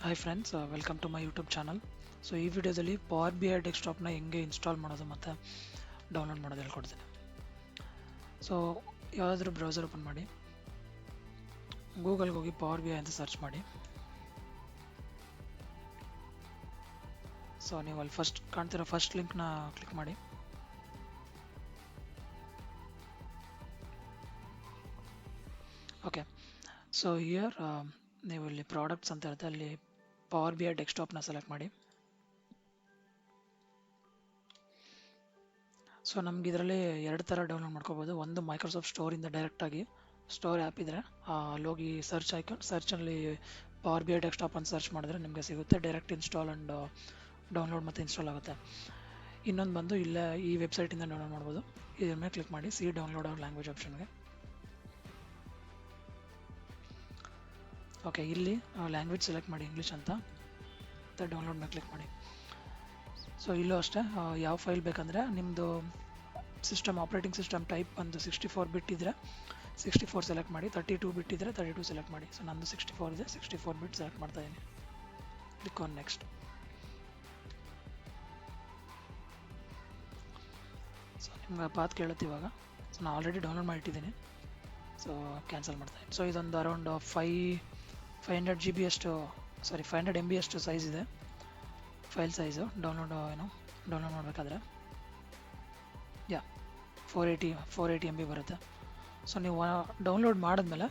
Hi friends, welcome to my YouTube channel. So ಈ ವಿಡಿಯೋದಲ್ಲಿ power B I ಡೆಸ್ಕ್ಟಾಪ್ನ ಹೆಂಗೆ install ಮಾಡೋದು ಮತ್ತು ಡೌನ್ಲೋಡ್ ಮಾಡೋದು ಹೇಳ್ಕೊಡ್ತೀನಿ. ಸೊ ಯಾವುದಾದ್ರೂ ಬ್ರೌಸರ್ ಓಪನ್ ಮಾಡಿ, ಗೂಗಲ್ಗೆ ಹೋಗಿ ಪವರ್ ಬಿ ಐ ಅಂತ ಸರ್ಚ್ ಮಾಡಿ. ಸೊ ನೀವು ಅಲ್ಲಿ ಫಸ್ಟ್ ಕಾಣ್ತಿರೋ ಫಸ್ಟ್ ಲಿಂಕ್ನ ಕ್ಲಿಕ್ ಮಾಡಿ. ಓಕೆ, ಸೊ ಹಿಯರ್ ನೀವು ಇಲ್ಲಿ ಪ್ರಾಡಕ್ಟ್ಸ್ ಅಂತ ಇರುತ್ತೆ, ಅಲ್ಲಿ ಪವರ್ ಬಿ ಐ ಡೆಸ್ಕ್ಟಾಪ್ನ ಸೆಲೆಕ್ಟ್ ಮಾಡಿ. ಸೊ ನಮ್ಗೆ ಇದರಲ್ಲಿ ಎರಡು ಥರ ಡೌನ್ಲೋಡ್ ಮಾಡ್ಕೋಬೋದು. ಒಂದು ಮೈಕ್ರೋಸಾಫ್ಟ್ ಸ್ಟೋರಿಂದ ಡೈರೆಕ್ಟಾಗಿ ಸ್ಟೋರ್ ಆ್ಯಪ್ ಇದ್ದರೆ ಅಲ್ಲೋಗಿ ಸರ್ಚಲ್ಲಿ ಪವರ್ ಬಿ ಐ ಡೆಸ್ಕ್ಟಾಪ್ ಅಂತ ಸರ್ಚ್ ಮಾಡಿದ್ರೆ ನಿಮಗೆ ಸಿಗುತ್ತೆ. ಡೈರೆಕ್ಟ್ ಇನ್ಸ್ಟಾಲ್ ಆ್ಯಂಡ್ ಡೌನ್ಲೋಡ್ ಮತ್ತು ಇನ್ಸ್ಟಾಲ್ ಆಗುತ್ತೆ. ಇನ್ನೊಂದು ಬಂದು ಇಲ್ಲೇ ಈ ವೆಬ್ಸೈಟಿಂದ ಡೌನ್ಲೋಡ್ ಮಾಡ್ಬೋದು. ಇದ್ರ ಮೇಲೆ ಕ್ಲಿಕ್ ಮಾಡಿ ಸಿ ಡೌನ್ಲೋಡ್ ಅವ್ರ ಲ್ಯಾಂಗ್ವೇಜ್ ಆಪ್ಷನ್ಗೆ. ಓಕೆ, ಇಲ್ಲಿ ಲ್ಯಾಂಗ್ವೇಜ್ ಸೆಲೆಕ್ಟ್ ಮಾಡಿ ಇಂಗ್ಲೀಷ್ ಅಂತ, ಮತ್ತು ಡೌನ್ಲೋಡ್ ಮೇಲೆ ಕ್ಲಿಕ್ ಮಾಡಿ. ಸೊ ಇಲ್ಲೂ ಅಷ್ಟೇ, ಯಾವ ಫೈಲ್ ಬೇಕಂದರೆ ನಿಮ್ಮದು ಆಪರೇಟಿಂಗ್ ಸಿಸ್ಟಮ್ ಟೈಪ್ ಬಂದು 64 ಬಿಟ್ ಇದ್ದರೆ 64 ಸೆಲೆಕ್ಟ್ ಮಾಡಿ, 32 ಬಿಟ್ ಇದ್ದರೆ 32 ಸೆಲೆಕ್ಟ್ ಮಾಡಿ. ಸೊ ನಂದು 64 ಇದೆ, 64 ಬಿಟ್ ಸೆಲೆಕ್ಟ್ ಮಾಡ್ತಾ ಇದ್ದೀನಿ. Click on next. ಸೊ ನಿಮ್ಗೆ ಪಾತ್ ಕೇಳುತ್ತೆ ಇವಾಗ. ಸೊ ನಾನು ಆಲ್ರೆಡಿ ಡೌನ್ಲೋಡ್ ಮಾಡಿಟ್ಟಿದ್ದೀನಿ, ಸೊ ಕ್ಯಾನ್ಸಲ್ ಮಾಡ್ತಾಯಿದ್ದೀನಿ. ಸೊ ಇದೊಂದು ಅರೌಂಡ್ 500 GB ಅಷ್ಟು, 500 MB ಅಷ್ಟು ಸೈಜ್ ಇದೆ ಫೈಲ್ ಸೈಜು. ಡೌನ್ಲೋಡ್ ಮಾಡಬೇಕಾದ್ರೆ 480 MB ಬರುತ್ತೆ. ಸೊ ನೀವು ಡೌನ್ಲೋಡ್ ಮಾಡಿದ್ಮೇಲೆ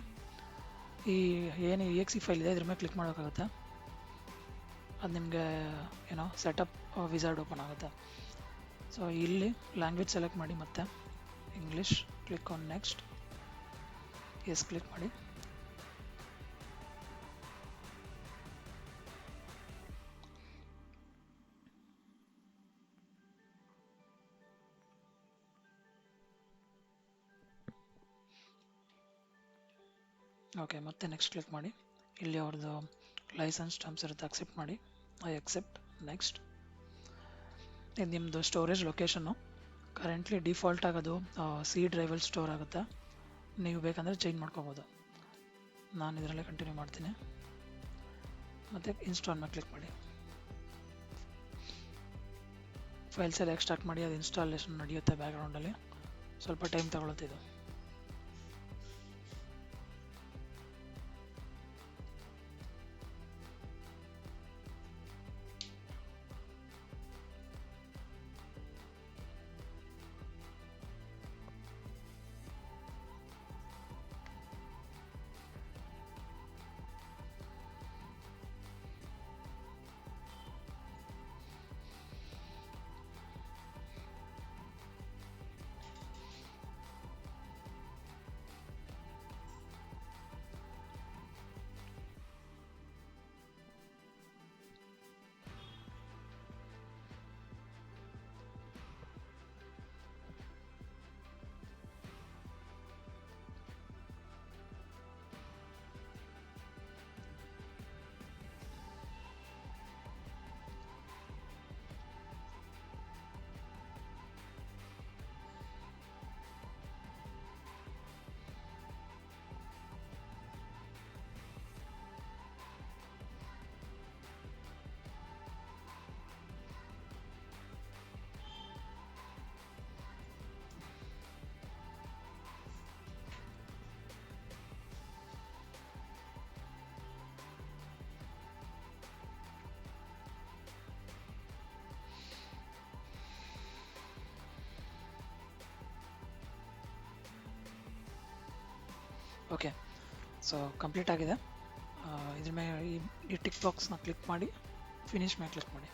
ಈ ಏನು EXE ಫೈಲ್ ಇದೆ ಇದ್ರ ಮೇಲೆ ಕ್ಲಿಕ್ ಮಾಡೋಕ್ಕಾಗುತ್ತೆ. ಅದು ನಿಮಗೆ ಸೆಟಪ್ ವಿಝಾರ್ಡ್ ಓಪನ್ ಆಗುತ್ತೆ. ಸೊ ಇಲ್ಲಿ ಲ್ಯಾಂಗ್ವೇಜ್ ಸೆಲೆಕ್ಟ್ ಮಾಡಿ, ಮತ್ತೆ English. Click on next, yes click ಮಾಡಿ. ಓಕೆ, ಮತ್ತೆ ನೆಕ್ಸ್ಟ್ ಕ್ಲಿಕ್ ಮಾಡಿ. ಇಲ್ಲಿ ಅವ್ರದ್ದು ಲೈಸೆನ್ಸ್ ಟರ್ಮ್ಸ್ ಇರುತ್ತೆ, ಅಕ್ಸೆಪ್ಟ್ ಮಾಡಿ. I accept, next. ಇದು ನಿಮ್ಮದು ಸ್ಟೋರೇಜ್ ಲೊಕೇಶನ್ನು ಕರೆಂಟ್ಲಿ ಡಿಫಾಲ್ಟ್ ಆಗೋದು ಸಿ ಡ್ರೈವಲ್ಲಿ ಸ್ಟೋರ್ ಆಗುತ್ತೆ. ನೀವು ಬೇಕಂದರೆ ಚೇಂಜ್ ಮಾಡ್ಕೋಬೋದು. ನಾನು ಇದರಲ್ಲೇ ಕಂಟಿನ್ಯೂ ಮಾಡ್ತೀನಿ. ಮತ್ತು ಇನ್ಸ್ಟಾಲ್ ಮೇಲೆ ಕ್ಲಿಕ್ ಮಾಡಿ. ಫೈಲ್ಸ್ ಎಲ್ಲ ಎಕ್ಸ್ಟ್ರಾಕ್ಟ್ ಮಾಡಿ, ಅದು ಇನ್ಸ್ಟಾಲೇಷನ್ ನಡೆಯುತ್ತೆ ಬ್ಯಾಕ್ಗ್ರೌಂಡಲ್ಲಿ. ಸ್ವಲ್ಪ ಟೈಮ್ ತಗೊಳುತ್ತೆ ಇದು. ಓಕೆ, ಸೊ ಕಂಪ್ಲೀಟ್ ಆಗಿದೆ. ಇದ್ರ ಮೇಲೆ ಈ ಟಿಕ್ ಬಾಕ್ಸ್ನ ಕ್ಲಿಕ್ ಮಾಡಿ, ಫಿನಿಶ್ ಮೇಲೆ ಕ್ಲಿಕ್ ಮಾಡಿ.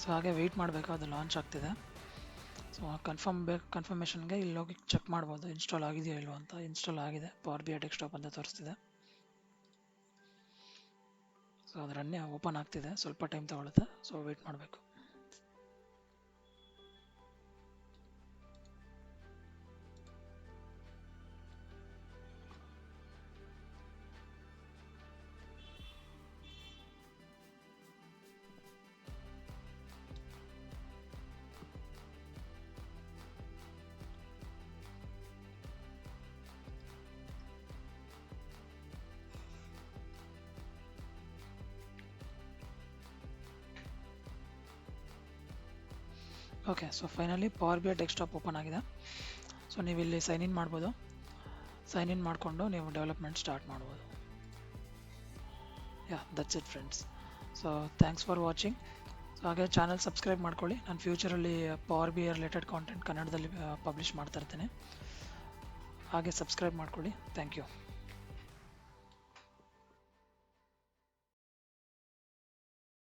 ಸೊ ಹಾಗೆ ವೆಯ್ಟ್ ಮಾಡಬೇಕು, ಅದು ಲಾಂಚ್ ಆಗ್ತಿದೆ. ಸೊ ಕನ್ಫರ್ಮೇಷನ್ಗೆ ಇಲ್ಲಿ ಹೋಗಿ ಚೆಕ್ ಮಾಡ್ಬೋದು ಇನ್ಸ್ಟಾಲ್ ಆಗಿದೆಯೋ ಇಲ್ವೋ ಅಂತ. ಇನ್ಸ್ಟಾಲ್ ಆಗಿದೆ, ಪವರ್ ಬಿ ಐ ಡೆಸ್ಕ್ಟಾಪ್ ಅಂತ ತೋರಿಸ್ತಿದೆ. ಸೊ ಅದರನ್ನೇ ಓಪನ್ ಆಗ್ತಿದೆ, ಸ್ವಲ್ಪ ಟೈಮ್ ತಗೊಳುತ್ತೆ, ಸೊ ವೆಯ್ಟ್ ಮಾಡಬೇಕು. Okay, so finally power B I desktop open ಆಗಿದೆ. ಸೊ ನೀವು ಇಲ್ಲಿ ಸೈನ್ ಇನ್ ಮಾಡ್ಬೋದು. ಸೈನ್ ಇನ್ ಮಾಡಿಕೊಂಡು ನೀವು ಡೆವಲಪ್ಮೆಂಟ್ ಸ್ಟಾರ್ಟ್ ಮಾಡ್ಬೋದು. Yeah, that's it friends. So thanks for watching. So ಹಾಗೆ ಚಾನಲ್ ಸಬ್ಸ್ಕ್ರೈಬ್ ಮಾಡ್ಕೊಳ್ಳಿ. ನಾನು ಫ್ಯೂಚರಲ್ಲಿ power B I related content ಕನ್ನಡದಲ್ಲಿ ಪಬ್ಲಿಷ್ ಮಾಡ್ತಾ ಇರ್ತೇನೆ. ಹಾಗೆ ಸಬ್ಸ್ಕ್ರೈಬ್ ಮಾಡ್ಕೊಳ್ಳಿ. Thank you.